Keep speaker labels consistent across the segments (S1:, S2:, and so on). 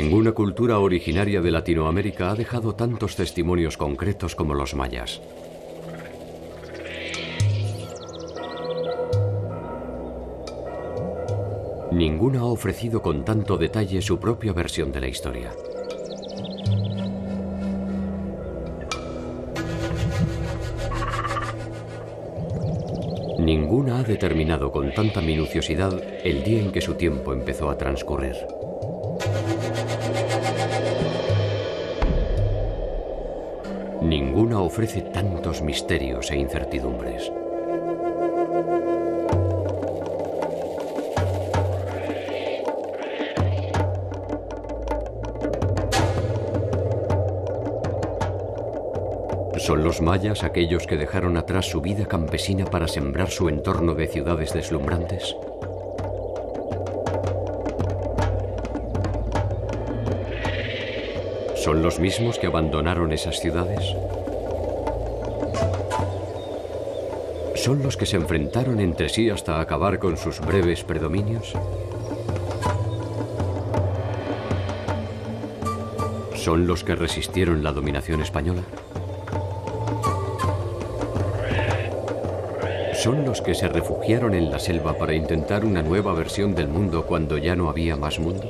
S1: Ninguna cultura originaria de Latinoamérica ha dejado tantos testimonios concretos como los mayas. Ninguna ha ofrecido con tanto detalle su propia versión de la historia. Ninguna ha determinado con tanta minuciosidad el día en que su tiempo empezó a transcurrir. Ninguna ofrece tantos misterios e incertidumbres. ¿Son los mayas aquellos que dejaron atrás su vida campesina para sembrar su entorno de ciudades deslumbrantes? ¿Son los mismos que abandonaron esas ciudades? ¿Son los que se enfrentaron entre sí hasta acabar con sus breves predominios? ¿Son los que resistieron la dominación española? ¿Son los que se refugiaron en la selva para intentar una nueva versión del mundo cuando ya no había más mundo?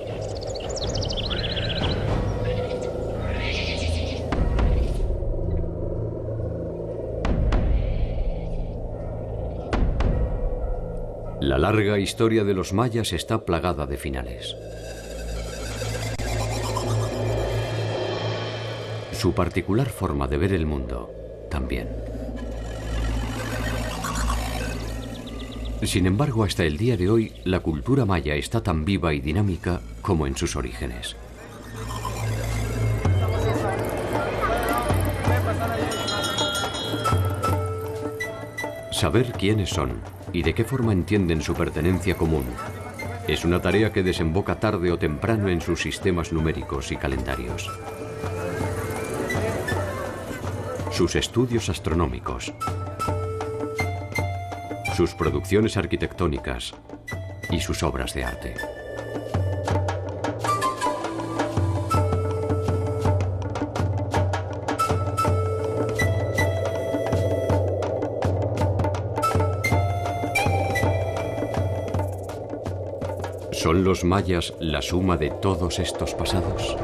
S1: La larga historia de los mayas está plagada de finales. Su particular forma de ver el mundo también. Sin embargo, hasta el día de hoy, la cultura maya está tan viva y dinámica como en sus orígenes. Saber quiénes son y de qué forma entienden su pertenencia común es una tarea que desemboca tarde o temprano en sus sistemas numéricos y calendarios. Sus estudios astronómicos, sus producciones arquitectónicas y sus obras de arte. ¿Son los mayas la suma de todos estos pasados?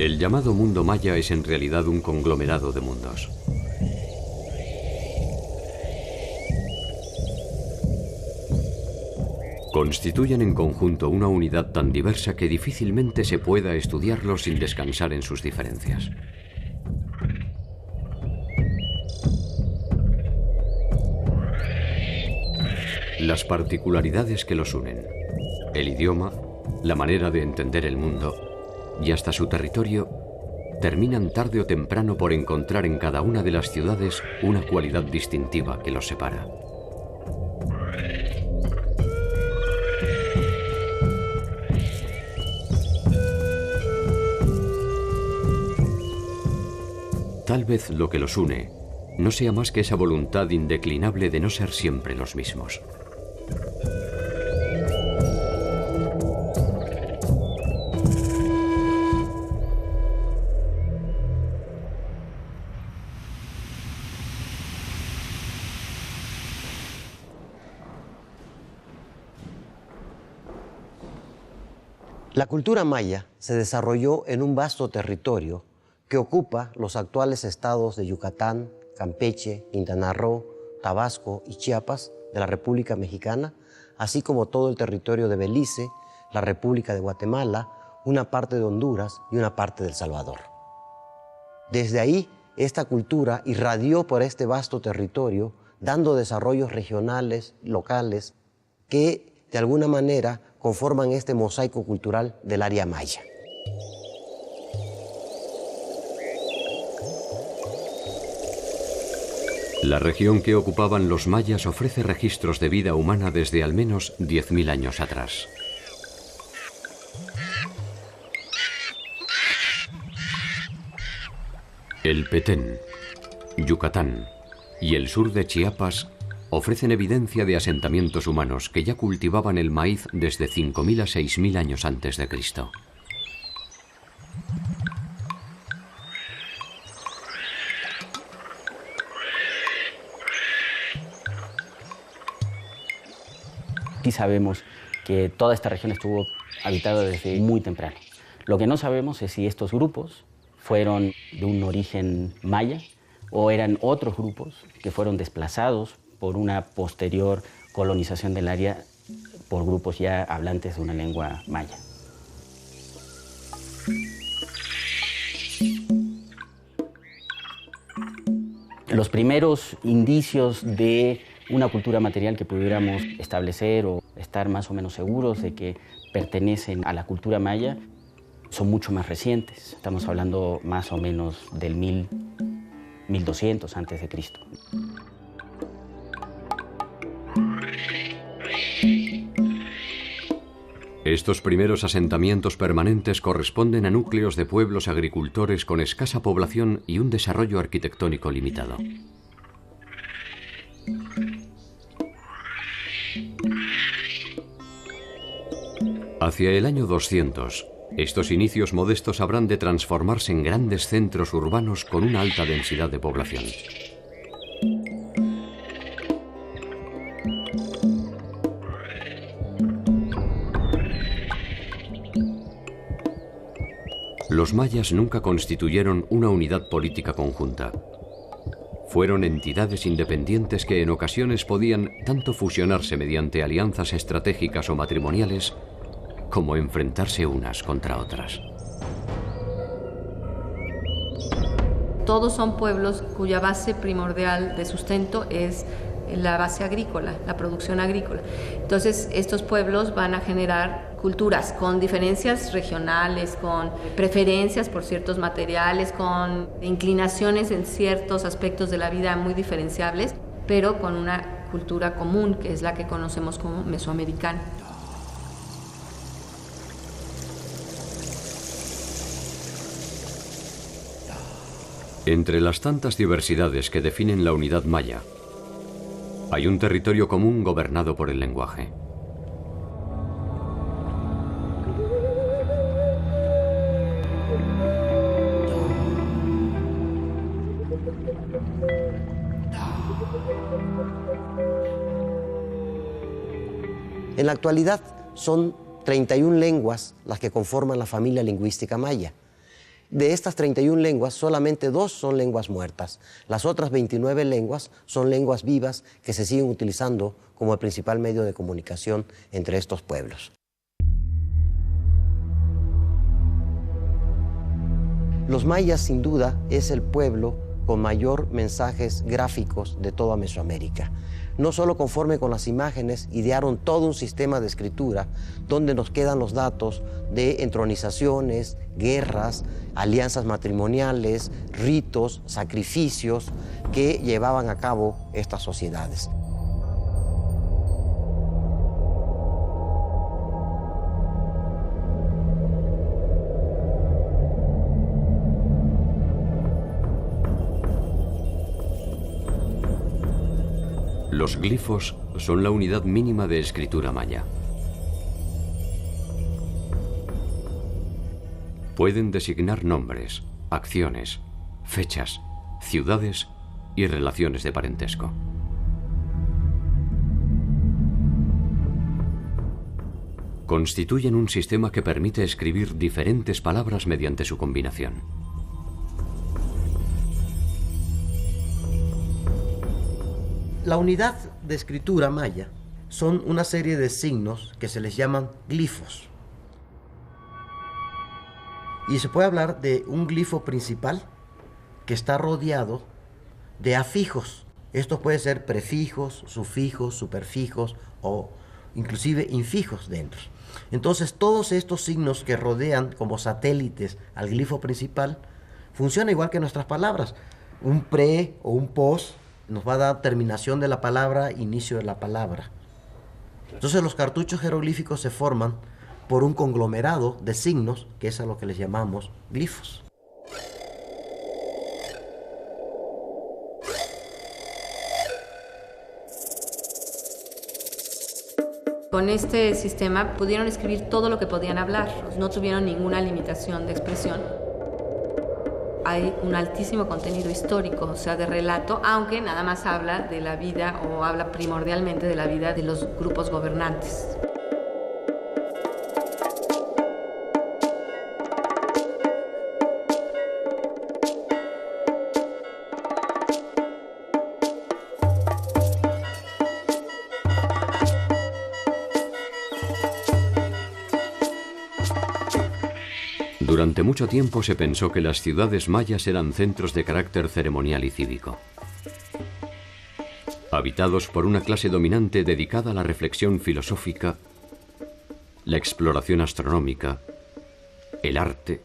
S1: El llamado mundo maya es en realidad un conglomerado de mundos. Constituyen en conjunto una unidad tan diversa que difícilmente se pueda estudiarlos sin descansar en sus diferencias. Las particularidades que los unen, el idioma, la manera de entender el mundo y hasta su territorio, terminan tarde o temprano por encontrar en cada una de las ciudades una cualidad distintiva que los separa. Tal vez lo que los une no sea más que esa voluntad indeclinable de no ser siempre los mismos.
S2: La cultura maya se desarrolló en un vasto territorio que ocupa los actuales estados de Yucatán, Campeche, Quintana Roo, Tabasco y Chiapas de la República Mexicana, así como todo el territorio de Belice, la República de Guatemala, una parte de Honduras y una parte de El Salvador. Desde ahí, esta cultura irradió por este vasto territorio, dando desarrollos regionales, locales, que de alguna manera conforman este mosaico cultural del área maya.
S1: La región que ocupaban los mayas ofrece registros de vida humana desde al menos 10.000 años atrás. El Petén, Yucatán y el sur de Chiapas ofrecen evidencia de asentamientos humanos que ya cultivaban el maíz desde 5.000 a 6.000 años antes de Cristo.
S3: Sí sabemos que toda esta región estuvo habitada desde muy temprano. Lo que no sabemos es si estos grupos fueron de un origen maya o eran otros grupos que fueron desplazados por una posterior colonización del área por grupos ya hablantes de una lengua maya. Los primeros indicios de una cultura material que pudiéramos establecer o estar más o menos seguros de que pertenecen a la cultura maya son mucho más recientes. Estamos hablando más o menos del 1200 antes de Cristo.
S1: Estos primeros asentamientos permanentes corresponden a núcleos de pueblos agricultores con escasa población y un desarrollo arquitectónico limitado. Hacia el año 200, estos inicios modestos habrán de transformarse en grandes centros urbanos con una alta densidad de población. Los mayas nunca constituyeron una unidad política conjunta. Fueron entidades independientes que en ocasiones podían tanto fusionarse mediante alianzas estratégicas o matrimoniales, como enfrentarse unas contra otras.
S4: Todos son pueblos cuya base primordial de sustento es la base agrícola, la producción agrícola. Entonces, estos pueblos van a generar culturas con diferencias regionales, con preferencias por ciertos materiales, con inclinaciones en ciertos aspectos de la vida muy diferenciables, pero con una cultura común, que es la que conocemos como mesoamericana.
S1: Entre las tantas diversidades que definen la unidad maya, hay un territorio común gobernado por el lenguaje.
S2: En la actualidad son 31 lenguas las que conforman la familia lingüística maya. De estas 31 lenguas, solamente 2 son lenguas muertas. Las otras 29 lenguas son lenguas vivas que se siguen utilizando como el principal medio de comunicación entre estos pueblos. Los mayas, sin duda, es el pueblo con mayor mensajes gráficos de toda Mesoamérica. No solo conforme con las imágenes, idearon todo un sistema de escritura donde nos quedan los datos de entronizaciones, guerras, alianzas matrimoniales, ritos, sacrificios que llevaban a cabo estas sociedades.
S1: Los glifos son la unidad mínima de escritura maya. Pueden designar nombres, acciones, fechas, ciudades y relaciones de parentesco. constituyen un sistema que permite escribir diferentes palabras mediante su combinación.
S2: La unidad de escritura maya son una serie de signos que se les llaman glifos. Y se puede hablar de un glifo principal que está rodeado de afijos. Estos pueden ser prefijos, sufijos, superfijos o inclusive infijos dentro. Entonces todos estos signos que rodean como satélites al glifo principal funcionan igual que nuestras palabras. Un pre o un pos nos va a dar terminación de la palabra, inicio de la palabra. Entonces los cartuchos jeroglíficos se forman por un conglomerado de signos, que es a lo que les llamamos glifos.
S4: Con este sistema pudieron escribir todo lo que podían hablar, no tuvieron ninguna limitación de expresión. Hay un altísimo contenido histórico, o sea, de relato, aunque nada más habla de la vida o habla primordialmente de la vida de los grupos gobernantes.
S1: Durante mucho tiempo se pensó que las ciudades mayas eran centros de carácter ceremonial y cívico, habitados por una clase dominante dedicada a la reflexión filosófica, la exploración astronómica, el arte,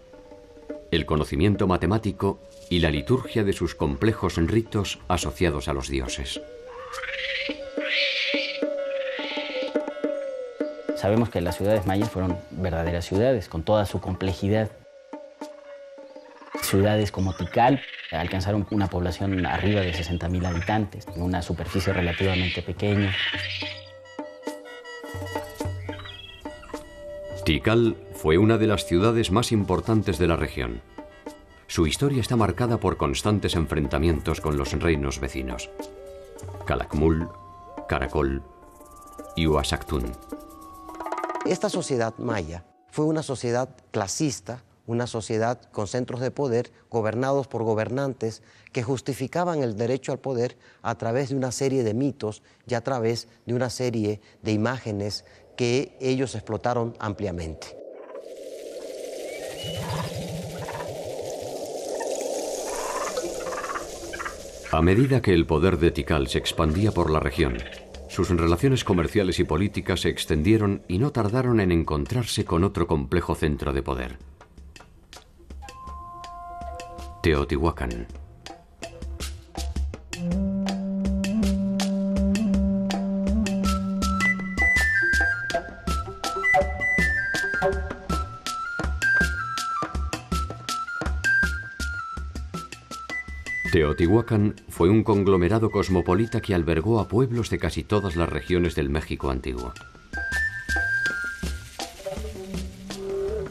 S1: el conocimiento matemático y la liturgia de sus complejos ritos asociados a los dioses.
S3: Sabemos que las ciudades mayas fueron verdaderas ciudades, con toda su complejidad. Ciudades como Tikal alcanzaron una población arriba de 60.000 habitantes, en una superficie relativamente pequeña.
S1: Tikal fue una de las ciudades más importantes de la región. Su historia está marcada por constantes enfrentamientos con los reinos vecinos: Calakmul, Caracol y Uaxactún.
S2: Esta sociedad maya fue una sociedad clasista, una sociedad con centros de poder gobernados por gobernantes que justificaban el derecho al poder a través de una serie de mitos y a través de una serie de imágenes que ellos explotaron ampliamente.
S1: A medida que el poder de Tikal se expandía por la región, sus relaciones comerciales y políticas se extendieron y no tardaron en encontrarse con otro complejo centro de poder: Teotihuacán. Teotihuacán fue un conglomerado cosmopolita que albergó a pueblos de casi todas las regiones del México antiguo.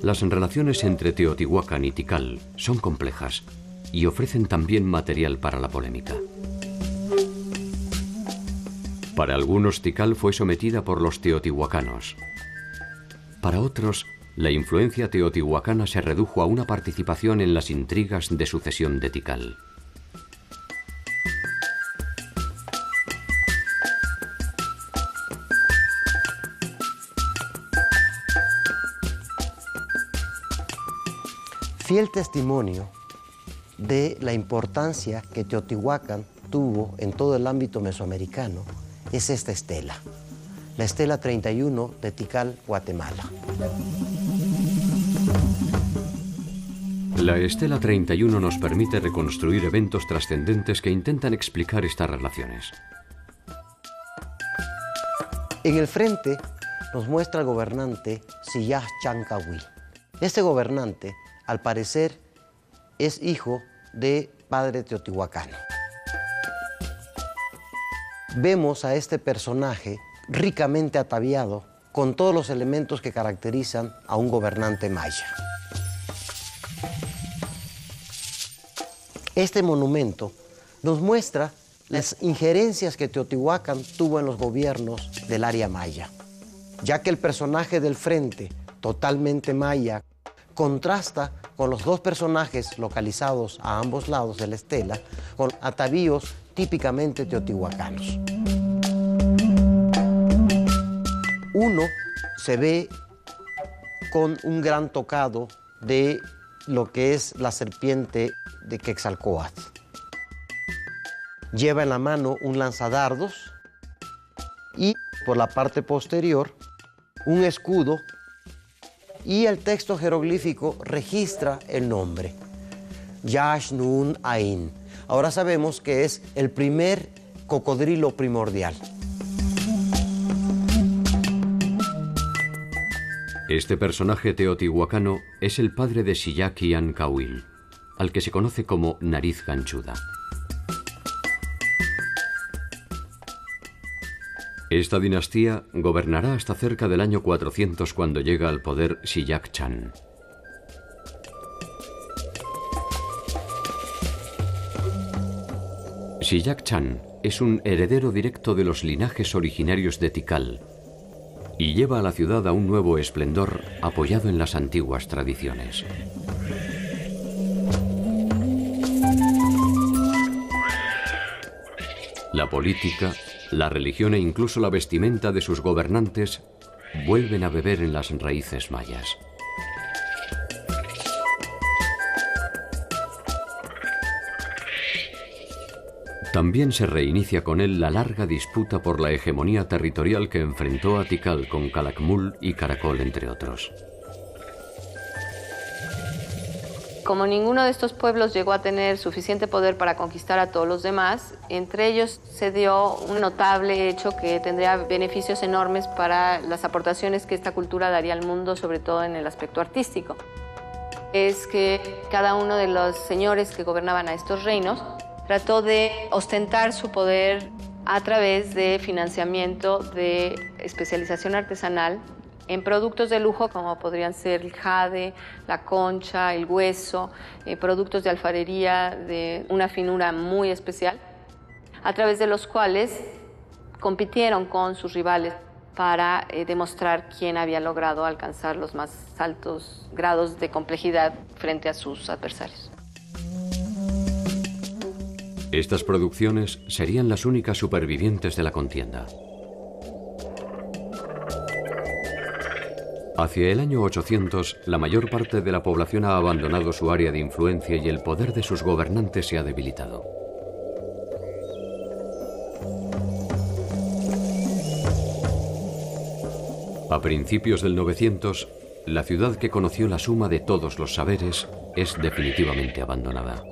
S1: Las relaciones entre Teotihuacán y Tikal son complejas y ofrecen también material para la polémica. Para algunos, Tikal fue sometida por los teotihuacanos. Para otros, la influencia teotihuacana se redujo a una participación en las intrigas de sucesión de Tikal.
S2: Fiel testimonio de la importancia que Teotihuacán tuvo en todo el ámbito mesoamericano es esta estela, la estela 31 de Tikal, Guatemala.
S1: La estela 31 nos permite reconstruir eventos trascendentes que intentan explicar estas relaciones.
S2: En el frente nos muestra el gobernante Siyaj Chancahuil. Este gobernante, al parecer, es hijo de padre teotihuacano. Vemos a este personaje ricamente ataviado con todos los elementos que caracterizan a un gobernante maya. Este monumento nos muestra las injerencias que Teotihuacán tuvo en los gobiernos del área maya. ya que el personaje del frente, totalmente maya, contrasta con los dos personajes localizados a ambos lados de la estela, con atavíos típicamente teotihuacanos. Uno se ve con un gran tocado de lo que es la serpiente de Quetzalcóatl. Lleva en la mano un lanzadardos y por la parte posterior un escudo, y el texto jeroglífico registra el nombre, Yash Nun Ain. Ahora sabemos que es el primer cocodrilo primordial.
S1: Este personaje teotihuacano es el padre de Siyaki Ancahuil, al que se conoce como Nariz Ganchuda. Esta dinastía gobernará hasta cerca del año 400, cuando llega al poder Siyak Chan. Siyak Chan es un heredero directo de los linajes originarios de Tikal y lleva a la ciudad a un nuevo esplendor apoyado en las antiguas tradiciones. La política, la religión e incluso la vestimenta de sus gobernantes vuelven a beber en las raíces mayas. También se reinicia con él la larga disputa por la hegemonía territorial que enfrentó a Tikal con Calakmul y Caracol, entre otros.
S4: Como ninguno de estos pueblos llegó a tener suficiente poder para conquistar a todos los demás, entre ellos se dio un notable hecho que tendría beneficios enormes para las aportaciones que esta cultura daría al mundo, sobre todo en el aspecto artístico. Es que cada uno de los señores que gobernaban a estos reinos trató de ostentar su poder a través de financiamiento de especialización artesanal en productos de lujo como podrían ser el jade, la concha, el hueso, productos de alfarería de una finura muy especial, a través de los cuales compitieron con sus rivales para demostrar quién había logrado alcanzar los más altos grados de complejidad frente a sus adversarios.
S1: Estas producciones serían las únicas supervivientes de la contienda. Hacia el año 800, la mayor parte de la población ha abandonado su área de influencia y el poder de sus gobernantes se ha debilitado. A principios del 900, la ciudad que conoció la suma de todos los saberes es definitivamente abandonada.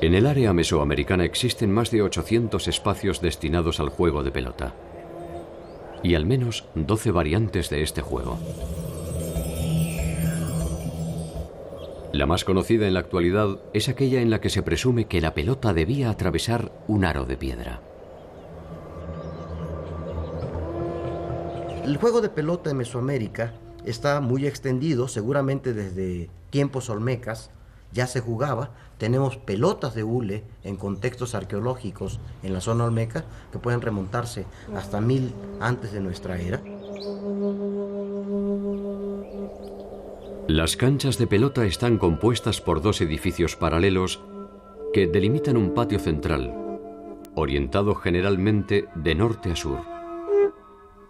S1: En el área mesoamericana existen más de 800 espacios destinados al juego de pelota y al menos 12 variantes de este juego. La más conocida en la actualidad es aquella en la que se presume que la pelota debía atravesar un aro de piedra.
S2: El juego de pelota en Mesoamérica está muy extendido, seguramente desde tiempos olmecas ya se jugaba. Tenemos pelotas de hule en contextos arqueológicos en la zona olmeca que pueden remontarse hasta 1000 antes de nuestra era.
S1: Las canchas de pelota están compuestas por dos edificios paralelos que delimitan un patio central, orientado generalmente de norte a sur,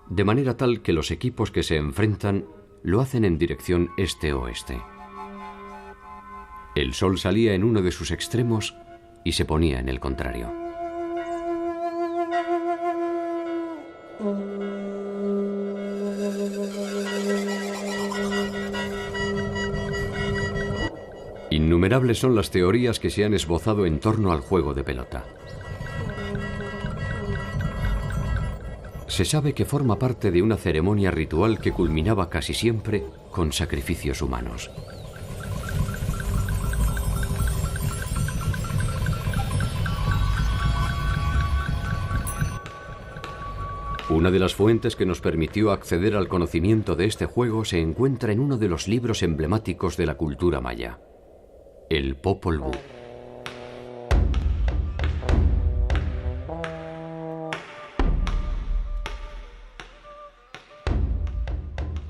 S1: de manera tal que los equipos que se enfrentan lo hacen en dirección este-oeste. El sol salía en uno de sus extremos y se ponía en el contrario. Innumerables son las teorías que se han esbozado en torno al juego de pelota. Se sabe que forma parte de una ceremonia ritual que culminaba casi siempre con sacrificios humanos. Una de las fuentes que nos permitió acceder al conocimiento de este juego se encuentra en uno de los libros emblemáticos de la cultura maya, el Popol Vuh.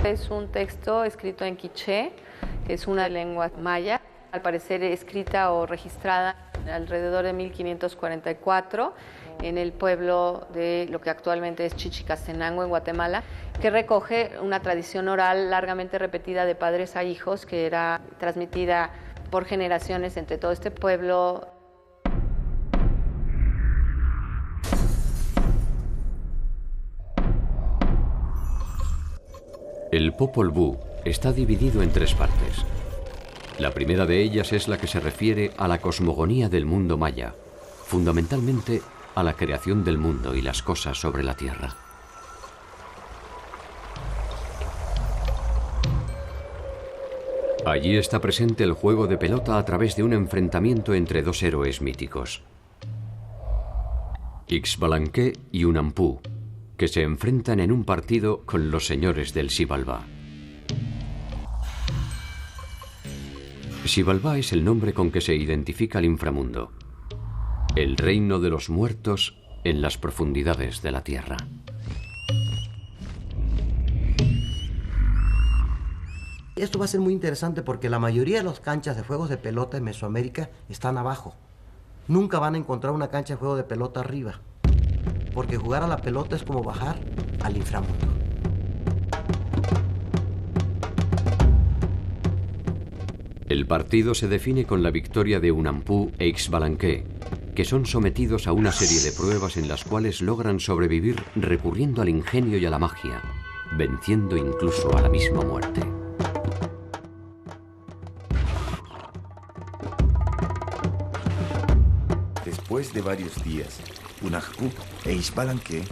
S4: Es un texto escrito en quiché, que es una lengua maya, al parecer escrita o registrada alrededor de 1544 en el pueblo de lo que actualmente es Chichicastenango, en Guatemala, que recoge una tradición oral largamente repetida de padres a hijos, que era transmitida por generaciones entre todo este pueblo.
S1: El Popol Vuh está dividido en 3 partes. La primera de ellas es la que se refiere a la cosmogonía del mundo maya, fundamentalmente a la creación del mundo y las cosas sobre la tierra. Allí está presente el juego de pelota a través de un enfrentamiento entre 2 héroes míticos, Ixbalanque y Unampu, que se enfrentan en un partido con los señores del Xibalbá. Xibalbá es el nombre con que se identifica el inframundo, el reino de los muertos en las profundidades de la tierra.
S2: Esto va a ser muy interesante porque la mayoría de las canchas de juegos de pelota en Mesoamérica están abajo. Nunca van a encontrar una cancha de juego de pelota arriba, porque jugar a la pelota es como bajar al inframundo.
S1: El partido se define con la victoria de Unampu e Ixbalanque, que son sometidos a una serie de pruebas en las cuales logran sobrevivir recurriendo al ingenio y a la magia, venciendo incluso a la misma muerte.
S5: Después de varios días, Unampu e Ixbalanque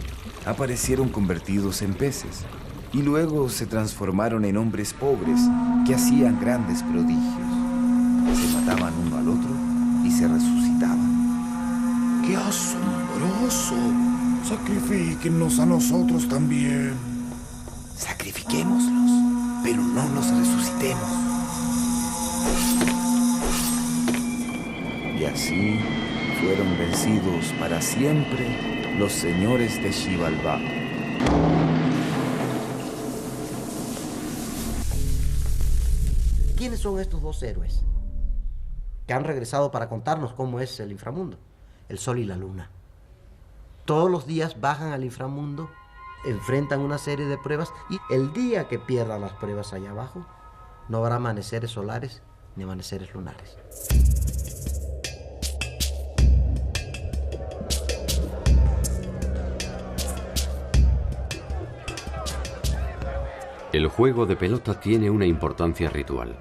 S5: aparecieron convertidos en peces y luego se transformaron en hombres pobres que hacían grandes prodigios. Se mataban uno al otro y se resucitaban.
S6: ¡Qué asombroso! Sacrifíquennos a nosotros también.
S5: Sacrifiquémoslos, pero no los resucitemos. Y así fueron vencidos para siempre los señores de Xibalbá.
S2: ¿Quiénes son estos 2 héroes que han regresado para contarnos cómo es el inframundo? El sol y la luna. Todos los días bajan al inframundo, enfrentan una serie de pruebas y el día que pierdan las pruebas allá abajo, no habrá amaneceres solares ni amaneceres lunares.
S1: El juego de pelota tiene una importancia ritual.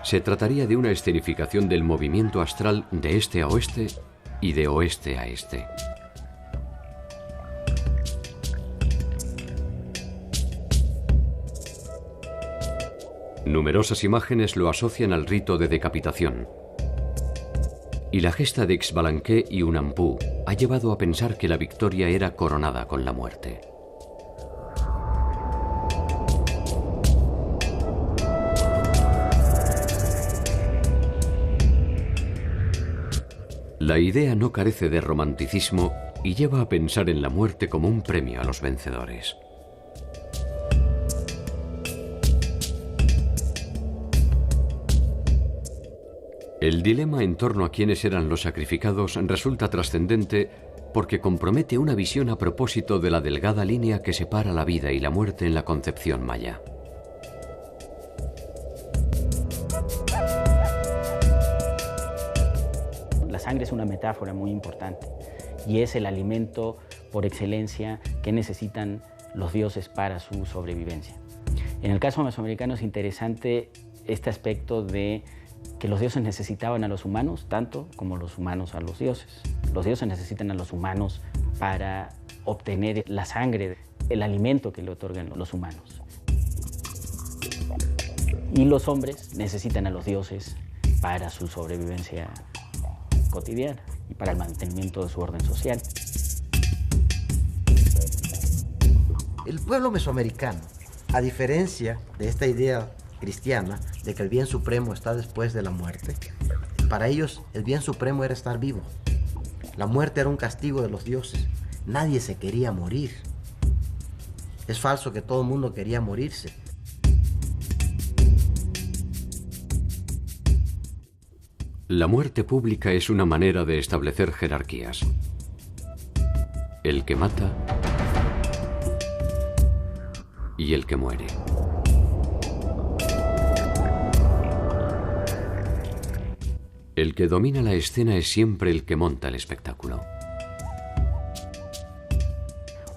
S1: Se trataría de una escenificación del movimiento astral de este a oeste y de oeste a este. Numerosas imágenes lo asocian al rito de decapitación. Y la gesta de Ixbalanque y Unampu ha llevado a pensar que la victoria era coronada con la muerte. La idea no carece de romanticismo y lleva a pensar en la muerte como un premio a los vencedores. El dilema en torno a quiénes eran los sacrificados resulta trascendente porque compromete una visión a propósito de la delgada línea que separa la vida y la muerte en la concepción maya.
S3: La sangre es una metáfora muy importante y es el alimento por excelencia que necesitan los dioses para su sobrevivencia. En el caso mesoamericano es interesante este aspecto de que los dioses necesitaban a los humanos tanto como los humanos a los dioses. Los dioses necesitan a los humanos para obtener la sangre, el alimento que le otorgan los humanos. Y los hombres necesitan a los dioses para su sobrevivencia cotidiana y para el mantenimiento de su orden social.
S2: El pueblo mesoamericano, a diferencia de esta idea cristiana de que el bien supremo está después de la muerte, para ellos el bien supremo era estar vivo. La muerte era un castigo de los dioses. Nadie se quería morir. Es falso que todo el mundo quería morirse.
S1: La muerte pública es una manera de establecer jerarquías. El que mata y el que muere. El que domina la escena es siempre el que monta el espectáculo.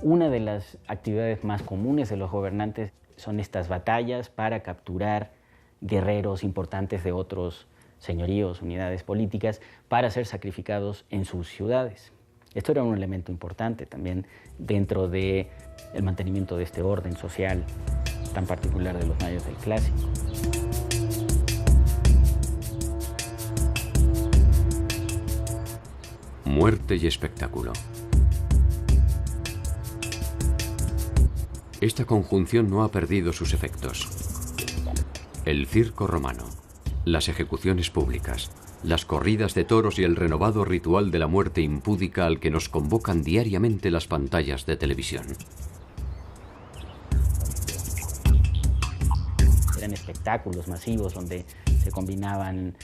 S3: Una de las actividades más comunes de los gobernantes son estas batallas para capturar guerreros importantes de otros señoríos, unidades políticas, para ser sacrificados en sus ciudades. Esto era un elemento importante también dentro del mantenimiento de este orden social tan particular de los mayas del Clásico.
S1: Muerte y espectáculo. Esta conjunción no ha perdido sus efectos. El circo romano, las ejecuciones públicas, las corridas de toros y el renovado ritual de la muerte impúdica al que nos convocan diariamente las pantallas de televisión.
S3: Eran espectáculos masivos donde se combinaban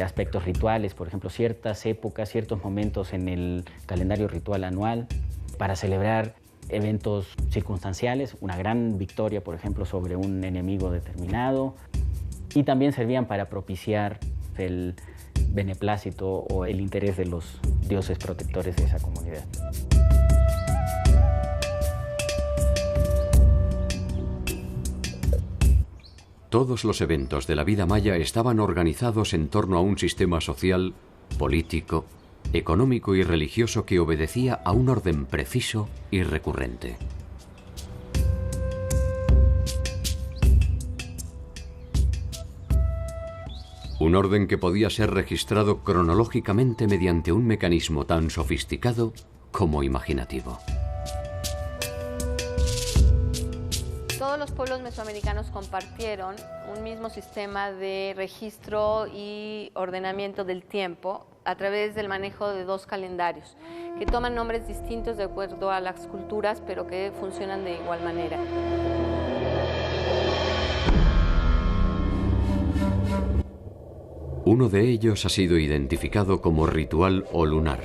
S3: aspectos rituales, por ejemplo, ciertas épocas, ciertos momentos en el calendario ritual anual para celebrar eventos circunstanciales, una gran victoria, por ejemplo, sobre un enemigo determinado, y también servían para propiciar el beneplácito o el interés de los dioses protectores de esa comunidad.
S1: Todos los eventos de la vida maya estaban organizados en torno a un sistema social, político, económico y religioso que obedecía a un orden preciso y recurrente. Un orden que podía ser registrado cronológicamente mediante un mecanismo tan sofisticado como imaginativo.
S4: Todos los pueblos mesoamericanos compartieron un mismo sistema de registro y ordenamiento del tiempo a través del manejo de dos calendarios, que toman nombres distintos de acuerdo a las culturas, pero que funcionan de igual manera.
S1: Uno de ellos ha sido identificado como ritual o lunar,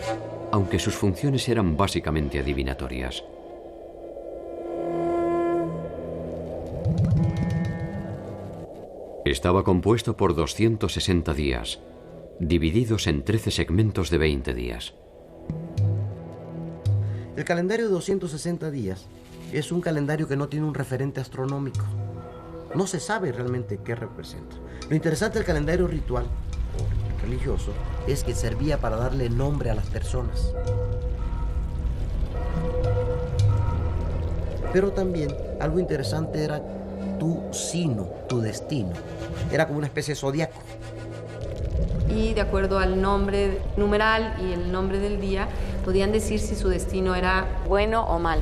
S1: aunque sus funciones eran básicamente adivinatorias. Estaba compuesto por 260 días, divididos en 13 segmentos de 20 días.
S2: El calendario de 260 días es un calendario que no tiene un referente astronómico. No se sabe realmente qué representa. Lo interesante del calendario ritual o religioso es que servía para darle nombre a las personas. Pero también algo interesante era tu sino, tu destino. Era como una especie de zodiaco.
S4: Y de acuerdo al nombre numeral y el nombre del día, podían decir si su destino era bueno o malo.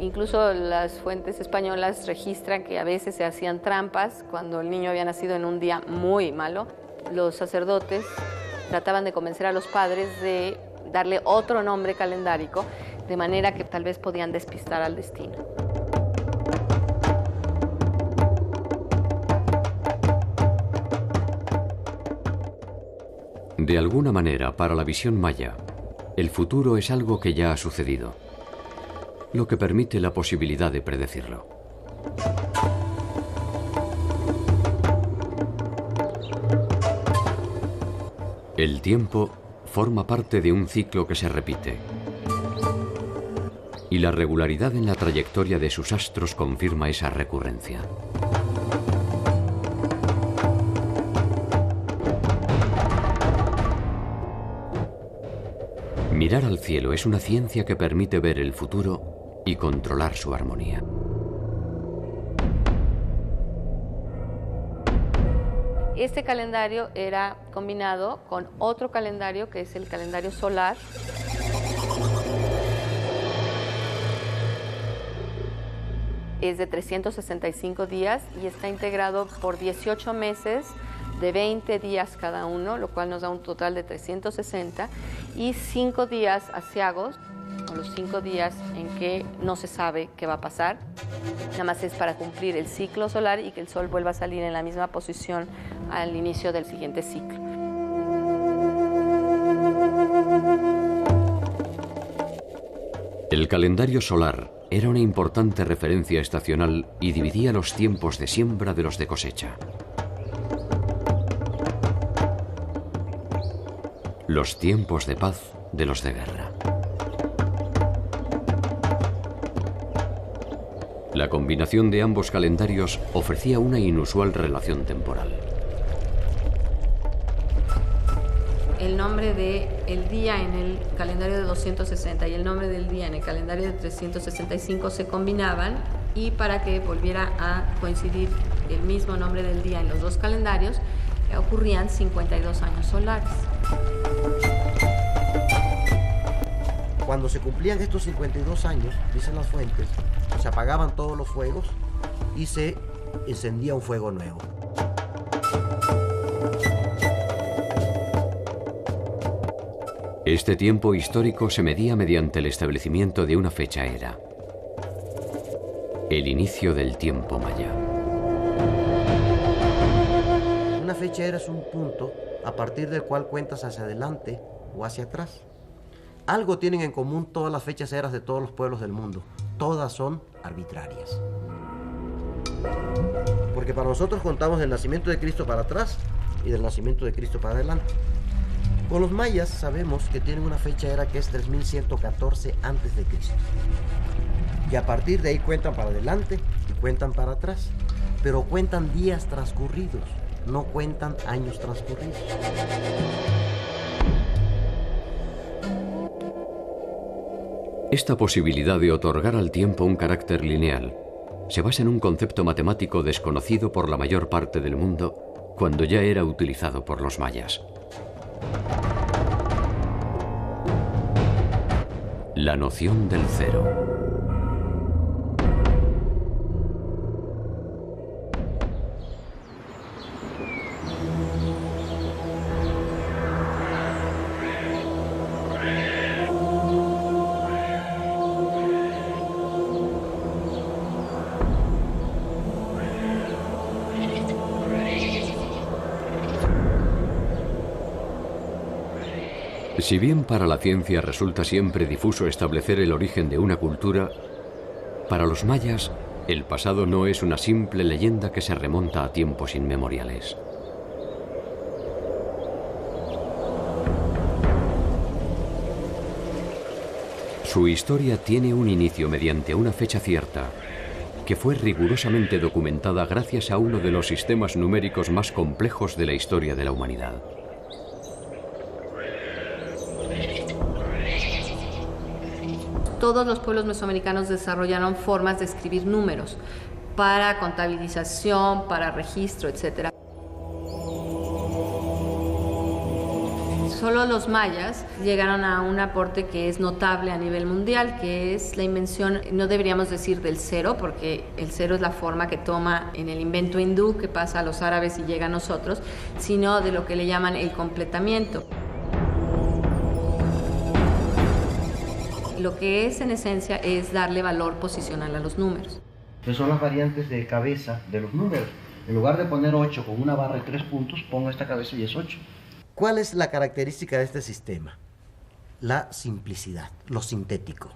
S4: Incluso las fuentes españolas registran que a veces se hacían trampas cuando el niño había nacido en un día muy malo. Los sacerdotes trataban de convencer a los padres de darle otro nombre calendárico, de manera que tal vez podían despistar al destino.
S1: De alguna manera, para la visión maya, el futuro es algo que ya ha sucedido, lo que permite la posibilidad de predecirlo. El tiempo forma parte de un ciclo que se repite, y la regularidad en la trayectoria de sus astros confirma esa recurrencia. Mirar al cielo es una ciencia que permite ver el futuro y controlar su armonía.
S4: Este calendario era combinado con otro calendario que es el calendario solar. es de 365 días y está integrado por 18 meses de 20 días cada uno, lo cual nos da un total de 360, y 5 días aciagos, o los 5 días en que no se sabe qué va a pasar. Nada más es para cumplir el ciclo solar y que el Sol vuelva a salir en la misma posición al inicio del siguiente ciclo.
S1: El calendario solar era una importante referencia estacional y dividía los tiempos de siembra de los de cosecha. Los tiempos de paz de los de guerra. La combinación de ambos calendarios ofrecía una inusual relación temporal.
S4: El nombre del día en el calendario de 260 y el nombre del día en el calendario de 365 se combinaban, y para que volviera a coincidir el mismo nombre del día en los dos calendarios, ocurrían 52 años solares.
S2: Cuando se cumplían estos 52 años, dicen las fuentes, se apagaban todos los fuegos y se encendía un fuego nuevo.
S1: Este tiempo histórico se medía mediante el establecimiento de una fecha era: el inicio del tiempo maya.
S2: Una fecha era es un punto a partir del cual cuentas hacia adelante o hacia atrás. Algo tienen en común todas las fechas eras de todos los pueblos del mundo. Todas son arbitrarias. Porque para nosotros contamos del nacimiento de Cristo para atrás y del nacimiento de Cristo para adelante. Con los mayas sabemos que tienen una fecha era que es 3114 antes de Cristo. Y a partir de ahí cuentan para adelante y cuentan para atrás. Pero cuentan días transcurridos, no cuentan años transcurridos.
S1: Esta posibilidad de otorgar al tiempo un carácter lineal se basa en un concepto matemático desconocido por la mayor parte del mundo cuando ya era utilizado por los mayas. La noción del cero. Si bien para la ciencia resulta siempre difuso establecer el origen de una cultura, para los mayas el pasado no es una simple leyenda que se remonta a tiempos inmemoriales. Su historia tiene un inicio mediante una fecha cierta, que fue rigurosamente documentada gracias a uno de los sistemas numéricos más complejos de la historia de la humanidad.
S4: Todos los pueblos mesoamericanos desarrollaron formas de escribir números para contabilización, para registro, etc. Solo los mayas llegaron a un aporte que es notable a nivel mundial, que es la invención, no deberíamos decir del cero, porque el cero es la forma que toma en el invento hindú, que pasa a los árabes y llega a nosotros, sino de lo que le llaman el completamiento. Lo que es en esencia es darle valor posicional a los números.
S2: Estas son las variantes de cabeza de los números. En lugar de poner 8 con una barra y 3 puntos, pongo esta cabeza y es 8. ¿Cuál es la característica de este sistema? La simplicidad, lo sintético.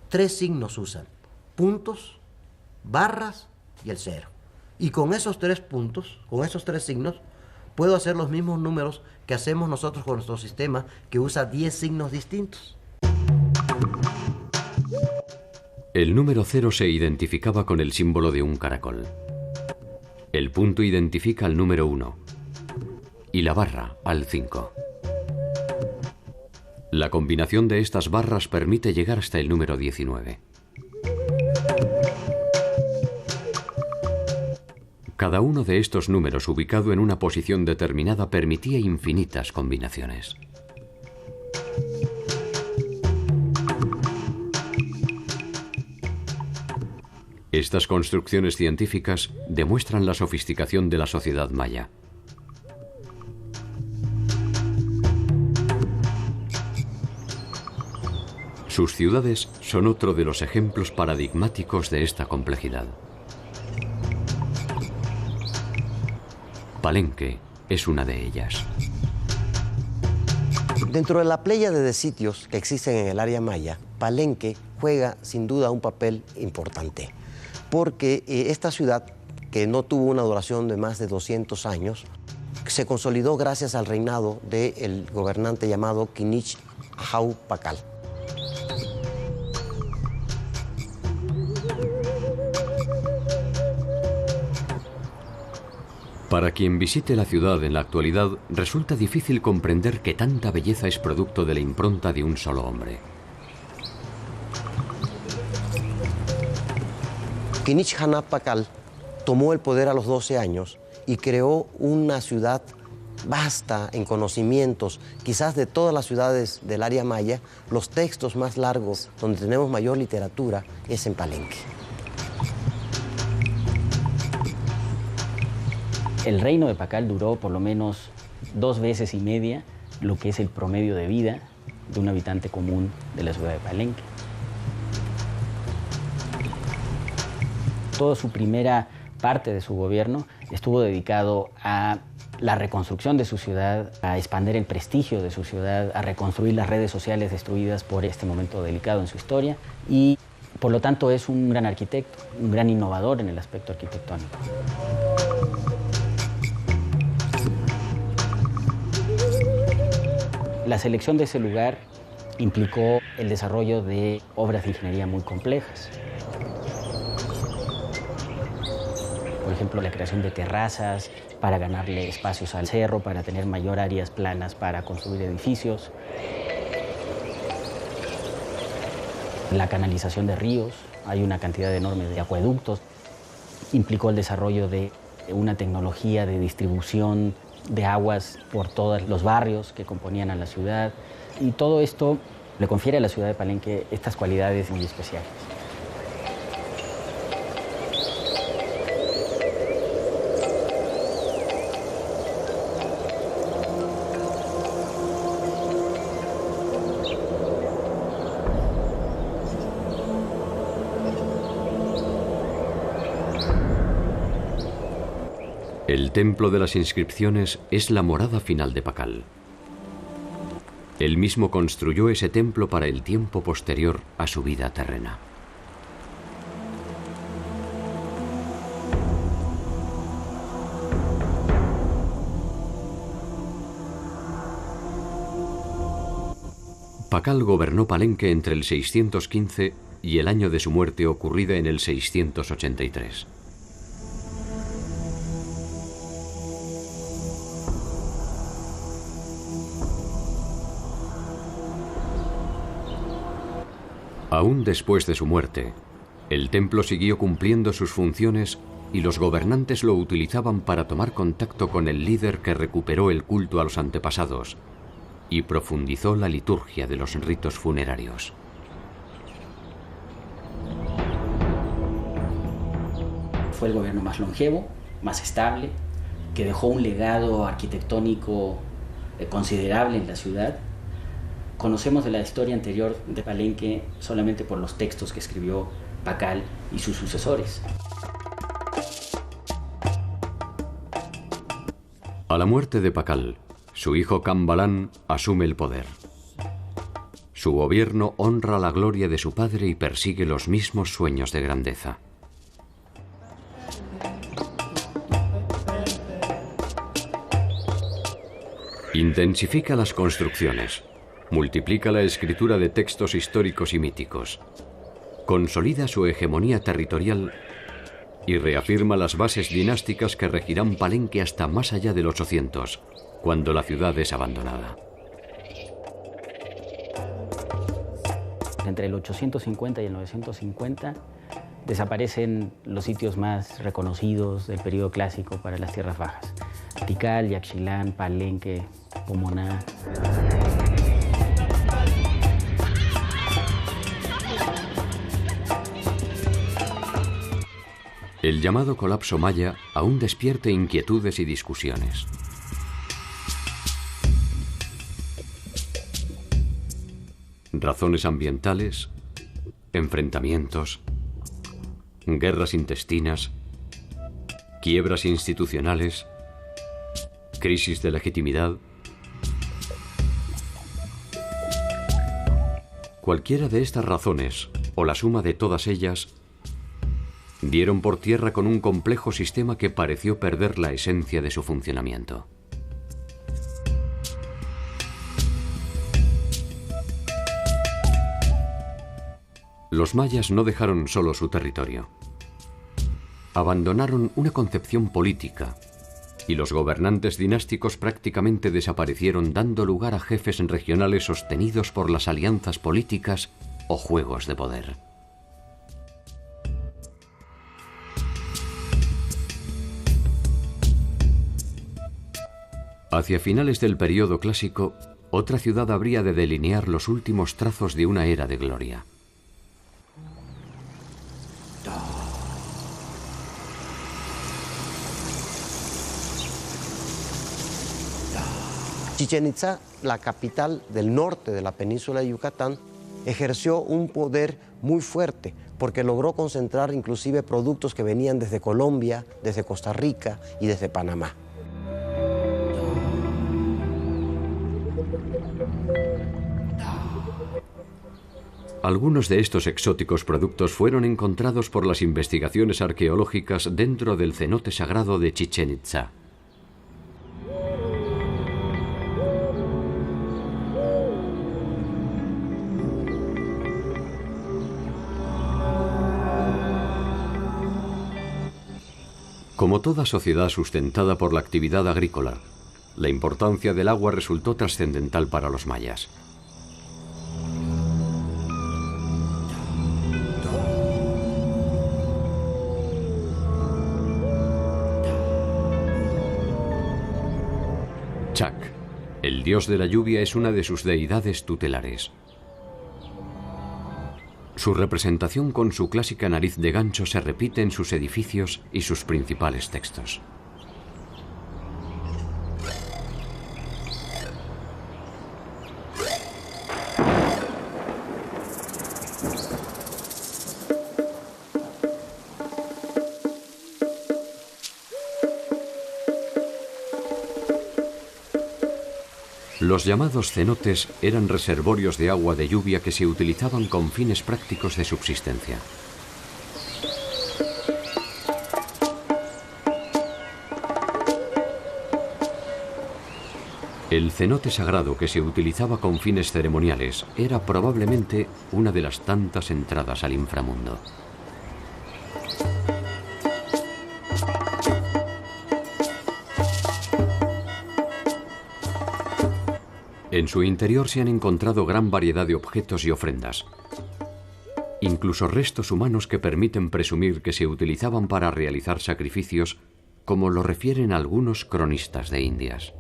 S2: 3 signos usan: puntos, barras y el cero. Y con esos 3 puntos, con esos 3 signos, puedo hacer los mismos números que hacemos nosotros con nuestro sistema, que usa 10 signos distintos.
S1: El número 0 se identificaba con el símbolo de un caracol. El punto identifica al número 1 y la barra al 5. La combinación de estas barras permite llegar hasta el número 19. Cada uno de estos números ubicado en una posición determinada permitía infinitas combinaciones. Estas construcciones científicas demuestran la sofisticación de la sociedad maya. Sus ciudades son otro de los ejemplos paradigmáticos de esta complejidad. Palenque es una de ellas.
S2: Dentro de la pléyade de sitios que existen en el área maya, Palenque juega sin duda un papel importante, porque esta ciudad, que no tuvo una duración de más de 200 años, se consolidó gracias al reinado del gobernante llamado Kinich Ahau Pakal.
S1: Para quien visite la ciudad en la actualidad, resulta difícil comprender que tanta belleza es producto de la impronta de un solo hombre.
S2: Kinich Ahau Pakal tomó el poder a los 12 años y creó una ciudad vasta en conocimientos, quizás de todas las ciudades del área maya. Los textos más largos, donde tenemos mayor literatura, es en Palenque.
S3: El reino de Pakal duró por lo menos 2 veces y media lo que es el promedio de vida de un habitante común de la ciudad de Palenque. Toda su primera parte de su gobierno estuvo dedicado a la reconstrucción de su ciudad, a expandir el prestigio de su ciudad, a reconstruir las redes sociales destruidas por este momento delicado en su historia, y por lo tanto es un gran arquitecto, un gran innovador en el aspecto arquitectónico. La selección de ese lugar implicó el desarrollo de obras de ingeniería muy complejas. Por ejemplo, la creación de terrazas para ganarle espacios al cerro, para tener mayor áreas planas para construir edificios. La canalización de ríos, hay una cantidad enorme de acueductos. Implicó el desarrollo de una tecnología de distribución de aguas por todos los barrios que componían a la ciudad, y todo esto le confiere a la ciudad de Palenque estas cualidades muy especiales.
S1: El templo de las inscripciones es la morada final de Pakal. Él mismo construyó ese templo para el tiempo posterior a su vida terrena. Pakal gobernó Palenque entre el 615 y el año de su muerte ocurrida en el 683. Aún después de su muerte, el templo siguió cumpliendo sus funciones y los gobernantes lo utilizaban para tomar contacto con el líder que recuperó el culto a los antepasados y profundizó la liturgia de los ritos funerarios.
S3: Fue el gobierno más longevo, más estable, que dejó un legado arquitectónico considerable en la ciudad. Conocemos de la historia anterior de Palenque solamente por los textos que escribió Pakal y sus sucesores.
S1: A la muerte de Pakal, su hijo Cambalán asume el poder. Su gobierno honra la gloria de su padre y persigue los mismos sueños de grandeza. Intensifica las construcciones. Multiplica la escritura de textos históricos y míticos, consolida su hegemonía territorial y reafirma las bases dinásticas que regirán Palenque hasta más allá del 800, cuando la ciudad es abandonada.
S3: Entre el 850 y el 950 desaparecen los sitios más reconocidos del periodo clásico para las tierras bajas: Tikal, Yaxchilán, Palenque, Pomoná.
S1: El llamado colapso maya aún despierta inquietudes y discusiones. Razones ambientales, enfrentamientos, guerras intestinas, quiebras institucionales, crisis de legitimidad. Cualquiera de estas razones, o la suma de todas ellas, dieron por tierra con un complejo sistema que pareció perder la esencia de su funcionamiento. Los mayas no dejaron solo su territorio. Abandonaron una concepción política y los gobernantes dinásticos prácticamente desaparecieron, dando lugar a jefes regionales sostenidos por las alianzas políticas o juegos de poder. Hacia finales del período clásico, otra ciudad habría de delinear los últimos trazos de una era de gloria.
S2: Chichén Itzá, la capital del norte de la península de Yucatán, ejerció un poder muy fuerte porque logró concentrar inclusive productos que venían desde Colombia, desde Costa Rica y desde Panamá.
S1: Algunos de estos exóticos productos fueron encontrados por las investigaciones arqueológicas dentro del cenote sagrado de Chichén Itzá. Como toda sociedad sustentada por la actividad agrícola, la importancia del agua resultó trascendental para los mayas. Chac, el dios de la lluvia, es una de sus deidades tutelares. Su representación con su clásica nariz de gancho se repite en sus edificios y sus principales textos. Los llamados cenotes eran reservorios de agua de lluvia que se utilizaban con fines prácticos de subsistencia. El cenote sagrado que se utilizaba con fines ceremoniales era probablemente una de las tantas entradas al inframundo. En su interior se han encontrado gran variedad de objetos y ofrendas, incluso restos humanos que permiten presumir que se utilizaban para realizar sacrificios, como lo refieren algunos cronistas de Indias.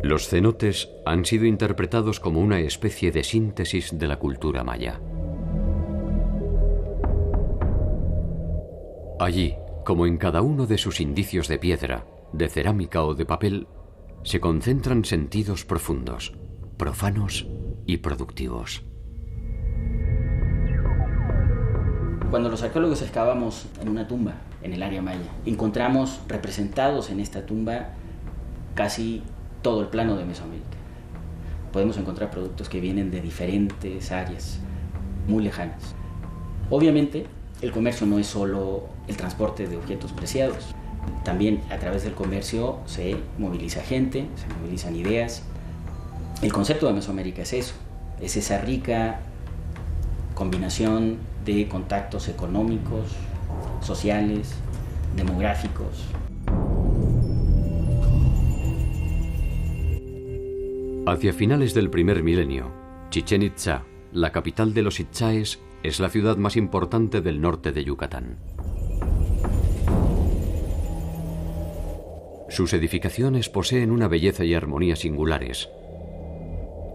S1: Los cenotes han sido interpretados como una especie de síntesis de la cultura maya. Allí, como en cada uno de sus indicios de piedra, de cerámica o de papel, se concentran sentidos profundos, profanos y productivos.
S3: Cuando los arqueólogos excavamos en una tumba en el área maya, encontramos representados en esta tumba casi todo el plano de Mesoamérica. Podemos encontrar productos que vienen de diferentes áreas muy lejanas. Obviamente, el comercio no es solo el transporte de objetos preciados. También a través del comercio se moviliza gente, se movilizan ideas. El concepto de Mesoamérica es eso, es esa rica combinación de contactos económicos, sociales, demográficos.
S1: Hacia finales del primer milenio, Chichén Itzá, la capital de los Itzáes, es la ciudad más importante del norte de Yucatán. Sus edificaciones poseen una belleza y armonía singulares,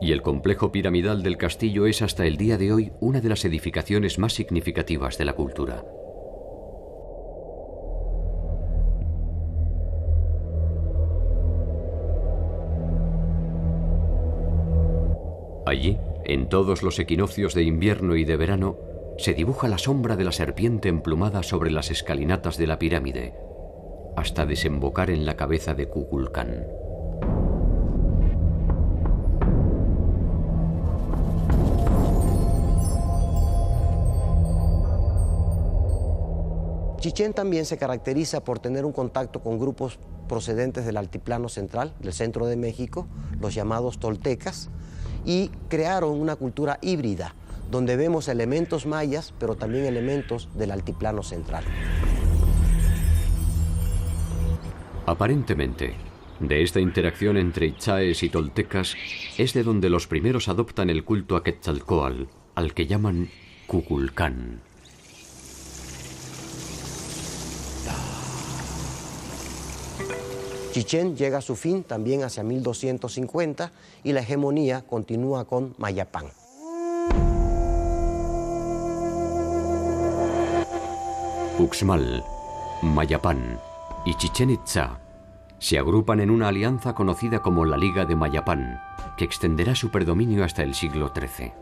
S1: y el complejo piramidal del castillo es hasta el día de hoy una de las edificaciones más significativas de la cultura. Allí, en todos los equinoccios de invierno y de verano, se dibuja la sombra de la serpiente emplumada sobre las escalinatas de la pirámide, hasta desembocar en la cabeza de Kukulcán.
S2: Chichén también se caracteriza por tener un contacto con grupos procedentes del altiplano central, del centro de México, los llamados toltecas, y crearon una cultura híbrida, donde vemos elementos mayas, pero también elementos del altiplano central.
S1: Aparentemente, de esta interacción entre itzáes y toltecas es de donde los primeros adoptan el culto a Quetzalcóatl, al que llaman Kukulcán.
S2: Chichén llega a su fin también hacia 1250 y la hegemonía continúa con Mayapán.
S1: Uxmal, Mayapán y Chichén Itzá se agrupan en una alianza conocida como la Liga de Mayapán, que extenderá su predominio hasta el siglo XIII.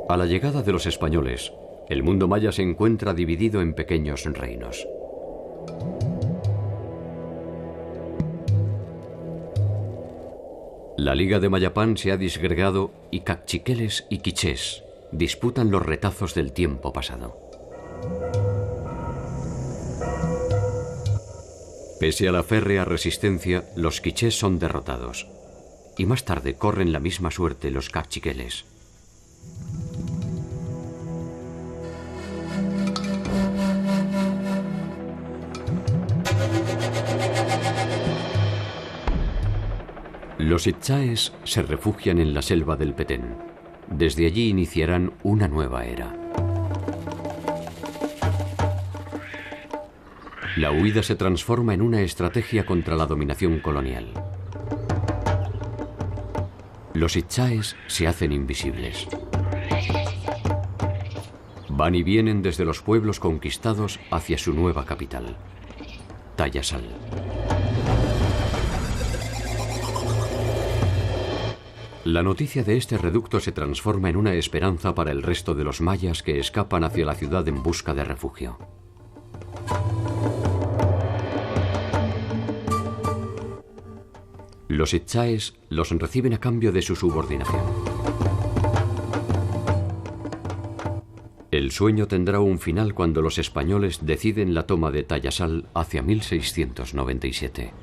S1: A la llegada de los españoles, el mundo maya se encuentra dividido en pequeños reinos. La Liga de Mayapán se ha disgregado y caciqueles y quichés disputan los retazos del tiempo pasado. Pese a la férrea resistencia, los quichés son derrotados, y más tarde corren la misma suerte los caciqueles. Los itzáes se refugian en la selva del Petén. Desde allí iniciarán una nueva era. La huida se transforma en una estrategia contra la dominación colonial. Los itzáes se hacen invisibles. Van y vienen desde los pueblos conquistados hacia su nueva capital, Tayasal. La noticia de este reducto se transforma en una esperanza para el resto de los mayas que escapan hacia la ciudad en busca de refugio. Los itzáes los reciben a cambio de su subordinación. El sueño tendrá un final cuando los españoles deciden la toma de Tayasal hacia 1697.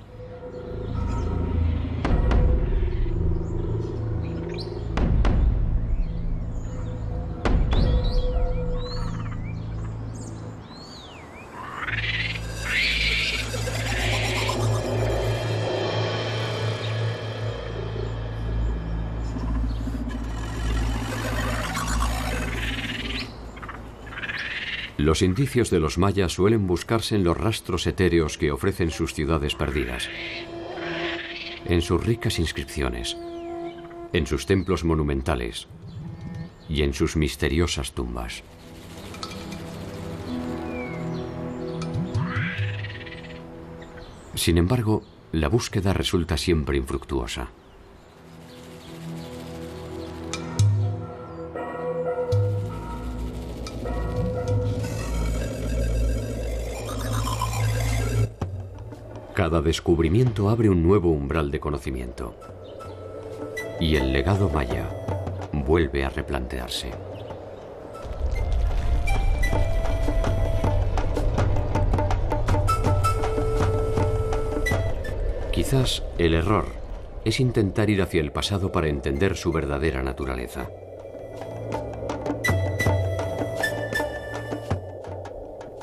S1: Los indicios de los mayas suelen buscarse en los rastros etéreos que ofrecen sus ciudades perdidas, en sus ricas inscripciones, en sus templos monumentales y en sus misteriosas tumbas. Sin embargo, la búsqueda resulta siempre infructuosa. Cada descubrimiento abre un nuevo umbral de conocimiento. Y el legado maya vuelve a replantearse. Quizás el error es intentar ir hacia el pasado para entender su verdadera naturaleza.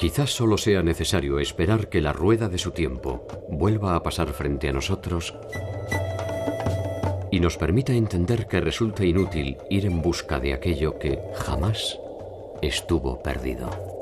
S1: Quizás solo sea necesario esperar que la rueda de su tiempo vuelva a pasar frente a nosotros y nos permita entender que resulta inútil ir en busca de aquello que jamás estuvo perdido.